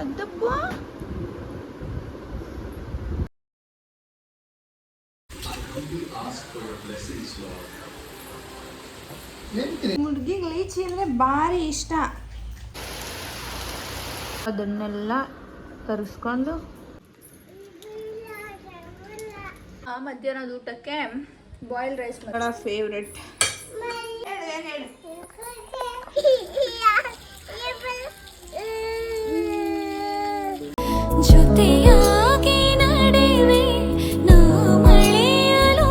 ಅದಪ್ಪ ಹುಡುಗಿಗೆ ಲೀಚಿ ಅಂದರೆ ಭಾರಿ ಇಷ್ಟ. ಅದನ್ನೆಲ್ಲ ತರಿಸ್ಕೊಂಡು ಮಧ್ಯಾಹ್ನದ ಊಟಕ್ಕೆ ಬಾಯ್ಲ್ಡ್ ರೈಸ್ ಫೇವ್ರೆಟ್. ಜೊತೆಯಾಗಿ ನಡೆವೆ ನಾ ಮಳೆಯಲು.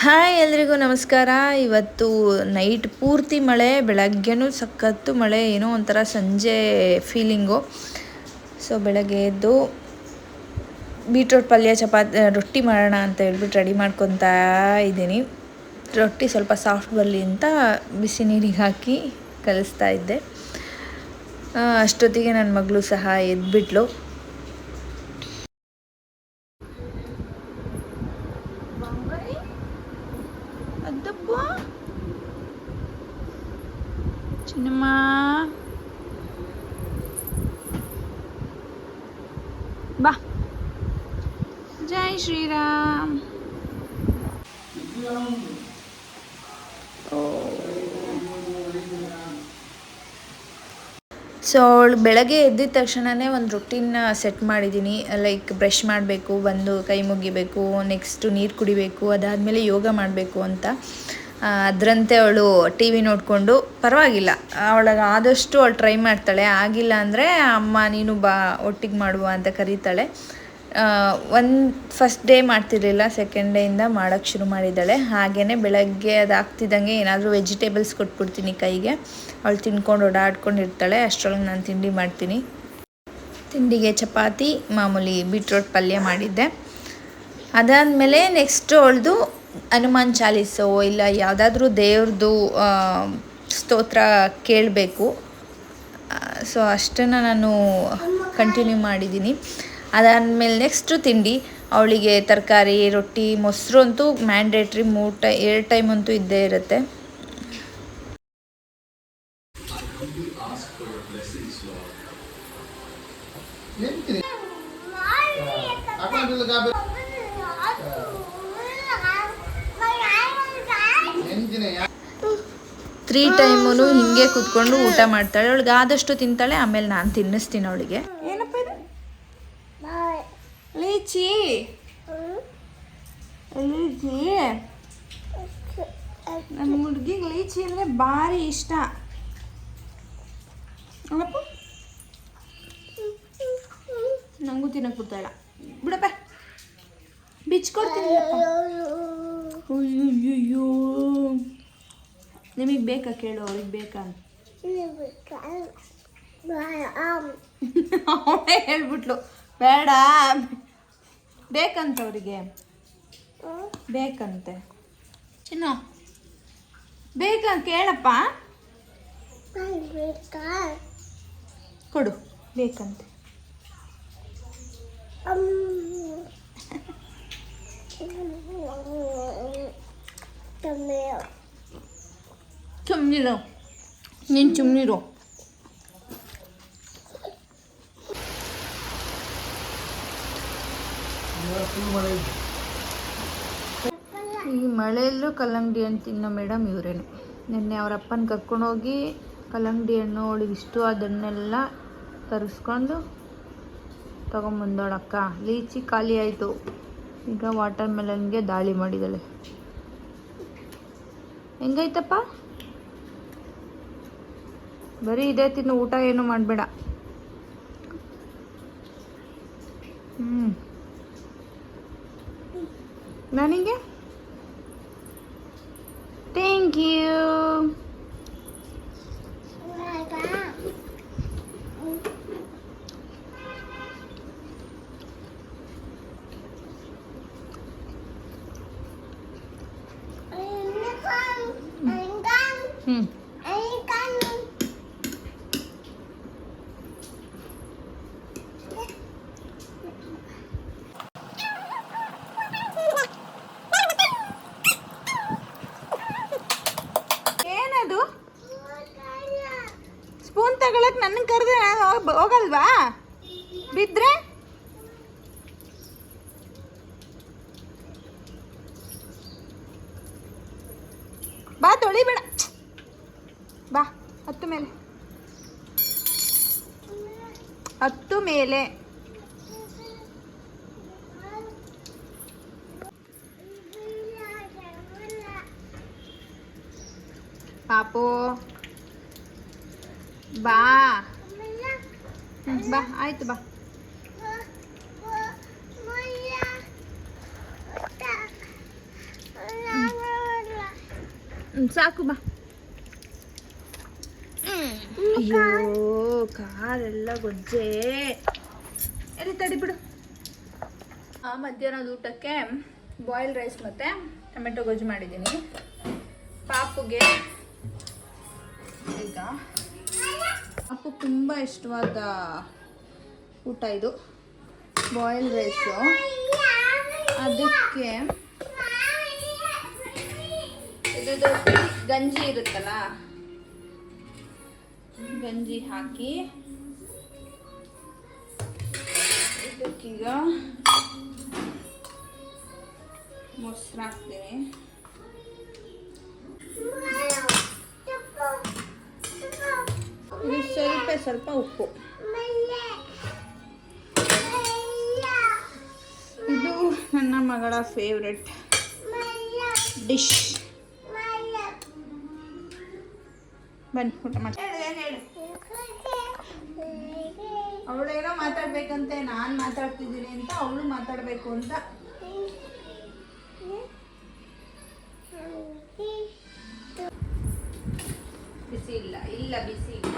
ಹಾಯ್ ಎಲ್ರಿಗೂ ನಮಸ್ಕಾರ. ಇವತ್ತು ನೈಟ್ ಪೂರ್ತಿ ಮಳೆ, ಬೆಳಗ್ಗೆನೂ ಸಖತ್ತು ಮಳೆ, ಏನೋ ಒಂಥರ ಸಂಜೆ ಫೀಲಿಂಗು. ಸೊ ಬೆಳಗ್ಗೆ ಎದ್ದು ಬೀಟ್ರೋಟ್ ಪಲ್ಯ ರೊಟ್ಟಿ ಮಾಡೋಣ ಅಂತ ಹೇಳ್ಬಿಟ್ಟು ರೆಡಿ ಮಾಡ್ಕೊತಾ ಇದ್ದೀನಿ. ರೊಟ್ಟಿ ಸ್ವಲ್ಪ ಸಾಫ್ಟ್ ಬರಲಿ ಅಂತ ಬಿಸಿ ನೀರಿಗೆ ಹಾಕಿ ಕಲಿಸ್ತಾ ಇದ್ದೆ. ಅಷ್ಟೊತ್ತಿಗೆ ನನ್ನ ಮಗಳು ಸಹ ಎದ್ಬಿಟ್ಲು. ಅದಪ್ಪ ಚಿನ್ನಮ್ಮ ಬಾ. ಜೈ ಶ್ರೀರಾಮ್. ಸೊ ಅವಳು ಬೆಳಗ್ಗೆ ಎದ್ದಿದ ತಕ್ಷಣವೇ ಒಂದು ರುಟೀನ್ ಸೆಟ್ ಮಾಡಿದ್ದೀನಿ. ಲೈಕ್ ಬ್ರಷ್ ಮಾಡಬೇಕು, ಬಂದು ಕೈ ಮುಗಿಬೇಕು, ನೆಕ್ಸ್ಟು ನೀರು ಕುಡಿಬೇಕು, ಅದಾದಮೇಲೆ ಯೋಗ ಮಾಡಬೇಕು ಅಂತ. ಅದರಂತೆ ಅವಳು ಟಿ ವಿ ನೋಡಿಕೊಂಡು, ಪರವಾಗಿಲ್ಲ ಅವಳಿಗೆ ಆದಷ್ಟು ಅವಳು ಟ್ರೈ ಮಾಡ್ತಾಳೆ. ಆಗಿಲ್ಲ ಅಂದರೆ ಅಮ್ಮ ನೀನು ಬಾ ಒಟ್ಟಿಗೆ ಮಾಡುವ ಅಂತ ಕರೀತಾಳೆ. ಫಸ್ಟ್ ಡೇ ಮಾಡ್ತಿರ್ಲಿಲ್ಲ, ಸೆಕೆಂಡ್ ಡೇಯಿಂದ ಮಾಡೋಕ್ಕೆ ಶುರು ಮಾಡಿದ್ದಾಳೆ. ಹಾಗೆಯೇ ಬೆಳಗ್ಗೆ ಅದು ಆಗ್ತಿದ್ದಂಗೆ ಏನಾದರೂ ವೆಜಿಟೇಬಲ್ಸ್ ಕೊಟ್ಬಿಡ್ತೀನಿ ಕೈಗೆ, ಅವಳು ತಿನ್ಕೊಂಡು ಓಡಾಡ್ಕೊಂಡಿರ್ತಾಳೆ. ಅಷ್ಟರೊಳಗೆ ನಾನು ತಿಂಡಿ ಮಾಡ್ತೀನಿ. ತಿಂಡಿಗೆ ಚಪಾತಿ, ಮಾಮೂಲಿ ಬೀಟ್ರೋಟ್ ಪಲ್ಯ ಮಾಡಿದ್ದೆ. ಅದಾದಮೇಲೆ ನೆಕ್ಸ್ಟು ಅವಳದು ಹನುಮಾನ್ ಚಾಲೀಸೋ ಇಲ್ಲ ಯಾವುದಾದ್ರೂ ದೇವ್ರದ್ದು ಸ್ತೋತ್ರ ಕೇಳಬೇಕು. ಸೊ ಅಷ್ಟನ್ನು ನಾನು ಕಂಟಿನ್ಯೂ ಮಾಡಿದ್ದೀನಿ. ಅದಾದಮೇಲೆ ನೆಕ್ಸ್ಟು ತಿಂಡಿ ಅವಳಿಗೆ ತರಕಾರಿ, ರೊಟ್ಟಿ, ಮೊಸರು ಅಂತೂ ಮ್ಯಾಂಡೇಟ್ರಿ 2 ಟೈಮ್ ಅಂತೂ ಇದ್ದೇ ಇರುತ್ತೆ. ತ್ರೀ ಟೈಮೂ ಹಿಂಗೆ ಕೂತ್ಕೊಂಡು ಊಟ ಮಾಡ್ತಾಳೆ. ಅವಳಿಗೆ ಆದಷ್ಟು ತಿಂತಾಳೆ, ಆಮೇಲೆ ನಾನು ತಿನ್ನಿಸ್ತೀನಿ ಅವಳಿಗೆ. ಏನಪ್ಪ ಇದು? ಲೀಚಿ ಲೀಚಿ ನನ್ನ ಹುಡುಗಿಗೆ ಲೀಚಿ ಅಂದರೆ ಭಾರಿ ಇಷ್ಟ. ಅಲ್ಲಪ್ಪ ನನಗೂ ತಿನ್ನಕ್ಕೆ ಬಿಡ್ತಾಯಿಲ್ಲ. ಬಿಡಪ್ಪ, ಬಿಚ್ಕೊಡ್ತೀನಿ. ಅಯ್ಯೋ, ನಿಮಗೆ ಬೇಕಾ ಕೇಳು, ಅವ್ರಿಗೆ ಬೇಕಾ ಅಂತ ಅವಳೇ ಹೇಳ್ಬಿಟ್ಲು. ಬೇಡ, ಬೇಕಂತ ಅವರಿಗೆ, ಬೇಕಂತೆ. ಚಿನ್ನ ಬೇಕಾ ಕೇಳಪ್ಪ, ಕೊಡು, ಬೇಕಂತೆ. ಸುಮ್ಮನಿರು ನೀನು, ಸುಮ್ಮನಿರು. ಈ ಮಳೆಯಲ್ಲೂ ಕಲ್ಲಂಗಡಿ ಹಣ್ಣು ತಿನ್ನೋ ಮೇಡಮ್ ಇವರೇನು. ನಿನ್ನೆ ಅವ್ರ ಅಪ್ಪನ ಕರ್ಕೊಂಡೋಗಿ ಕಲ್ಲಂಗಡಿ ಹಣ್ಣು ಅವಳಿಗೆ ಇಷ್ಟವಾದ ಹಣ್ಣೆಲ್ಲ ತರಿಸ್ಕೊಂಡು ತೊಗೊಂಬಂದೋಳಕ್ಕ. ಲೀಚಿ ಖಾಲಿ ಆಯಿತು. ಈಗ ವಾಟರ್ ಮೆಲನ್ಗೆ ದಾಳಿ ಮಾಡಿದ್ದಾಳೆ. ಹೆಂಗೈತಪ್ಪ? ಬರೀ ಇದೇ ತಿನ್ನು, ಊಟ ಏನು ಮಾಡಬೇಡ. ನನಗೆ ಥ್ಯಾಂಕ್ ಯು. ಬಿಡಲ್ವಾ? ಬಿದ್ರೆ ಬಾ, ತೊಳಿಬೇಡ. ಬಾ, ಹತ್ತು ಮೇಲೆ, ಹತ್ತು ಮೇಲೆ. ಪಾಪು ಬಾ. ಬಾ, ಆಯ್ತು ಬಾ. ಸಾಕು ಬಾ. ಅಯ್ಯೋ ಕಾಲೆಲ್ಲ ಗೊಜ್ಜೆ. ಎಲ್ಲಿ ತಡಿಬಿಡು. ಮಧ್ಯಾಹ್ನದ ಊಟಕ್ಕೆ ಬಾಯ್ಲ್ ರೈಸ್ ಮತ್ತು ಟೊಮೆಟೊ ಗೊಜ್ಜು ಮಾಡಿದ್ದೀನಿ. ಪಾಪುಗೆ ಈಗ ಪಾಪು ತುಂಬ ಇಷ್ಟವಾದ ಊಟ ಇದು, ಬಾಯ್ಲ್ ರೈಸು. ಅದಕ್ಕೆ ಇದು ಗಂಜಿ ಇರುತ್ತಲ್ಲ, ಗಂಜಿ ಹಾಕಿ ಇದಕ್ಕೀಗ ಮೊಸರು ಹಾಕ್ತೀನಿ. ಇದು ಸ್ವಲ್ಪ ಉಪ್ಪು. ಇದು ನನ್ನ ಮಗಳ ಫೇವ್ರೆಟ್ ಡಿಶ್. ಬನ್ನಿ ಊಟ ಮಾಡಿ. ಅವಳೇನೋ ಮಾತಾಡ್ಬೇಕಂತೆ, ನಾನು ಮಾತಾಡ್ತಿದ್ದೀನಿ ಅಂತ ಅವಳು ಮಾತಾಡಬೇಕು ಅಂತ. ಬಿಸಿ ಇಲ್ಲ, ಇಲ್ಲ ಬಿಸಿ ಇಲ್ಲ.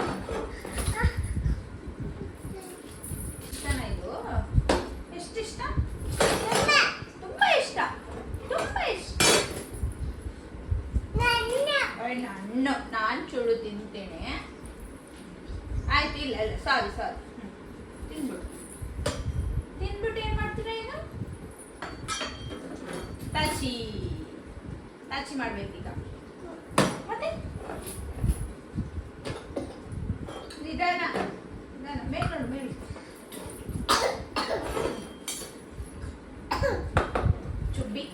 ಇಷ್ಟನ ಇದು? ಎಷ್ಟಿಷ್ಟ? ತುಂಬ ಇಷ್ಟ, ತುಂಬ ಇಷ್ಟ. ನಾನು ಚೂಡು ತಿಂತೇನೆ. ಆಯ್ತು, ಇಲ್ಲ ಇಲ್ಲ, ಸಾರಿ ಸಾರಿ. ತಿನ್ಬಿಡು. ತಿನ್ಬಿಟ್ಟು ಏನು ಮಾಡ್ತೀರಾ? ಏನು ತಾಚಿ ತಾಚಿ ಮಾಡ್ಬೇಕೀಗ. ಮತ್ತೆ ನಿಧಾನ ನಿಧಾನ, ಮೇಲೆ ನೋಡು, ಮೇಲೆ. ಚುಬ್ಬಿ.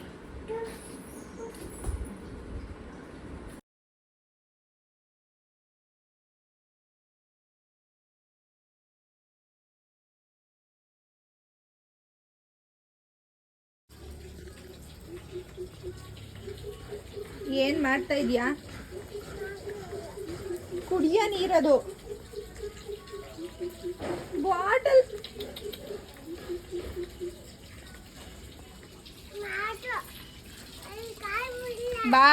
ಏನ್ ಮಾಡ್ತಾ ಇದೀಯಾ? ಕುಡಿಯ ನೀರದು ಬಾಟಲ್. ಬಾ.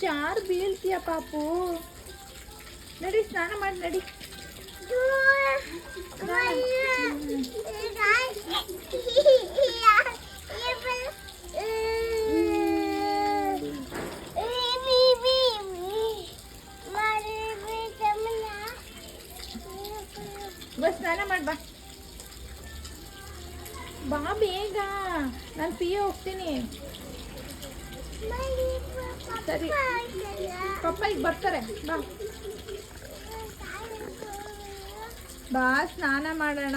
ಜಾರ್ ಬೀಳ್ತೀಯ ಪಾಪು. ನಡಿ, ಸ್ನಾನ ಮಾಡಿ ನಡಿ. ಬಸ್ ಸ್ನಾನ ಮಾಡಿ ಬಾ. ಬಾ ಬೇಗ, ನಾನು ಪಿಯೋ ಹೋಗ್ತೀನಿ. ಸರಿ, ಪಪ್ಪ ಈಗ ಬರ್ತಾರೆ. ಬಾ ಬಾ, ಸ್ನಾನ ಮಾಡೋಣ.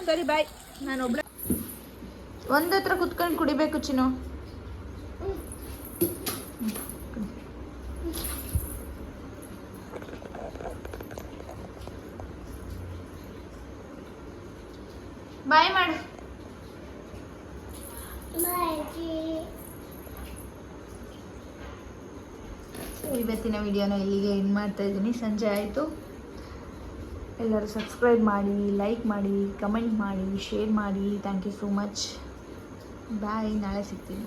ಸರಿ ಬಾಯ್. ನಾನು ಒಬ್ಳೆ ಒಂದ್ ಹತ್ರ ಕುತ್ಕೊಂಡು ಕುಡಿಬೇಕು ಚಿನ್ನು. ಬಾಯ್ ಮಾಡು. ಇವತ್ತಿನ ವಿಡಿಯೋನ ಇಲ್ಲಿಗೆ ಎಂಡ್ ಮಾಡ್ತಾ ಇದ್ದೀನಿ. ಸಂಜೆ ಆಯಿತು. ಎಲ್ಲರೂ ಸಬ್ಸ್ಕ್ರೈಬ್ ಮಾಡಿ, ಲೈಕ್ ಮಾಡಿ, ಕಮೆಂಟ್ ಮಾಡಿ, ಶೇರ್ ಮಾಡಿ. Thank you so much. Bye. ನಾಳೆ ಸಿಗ್ತೀನಿ.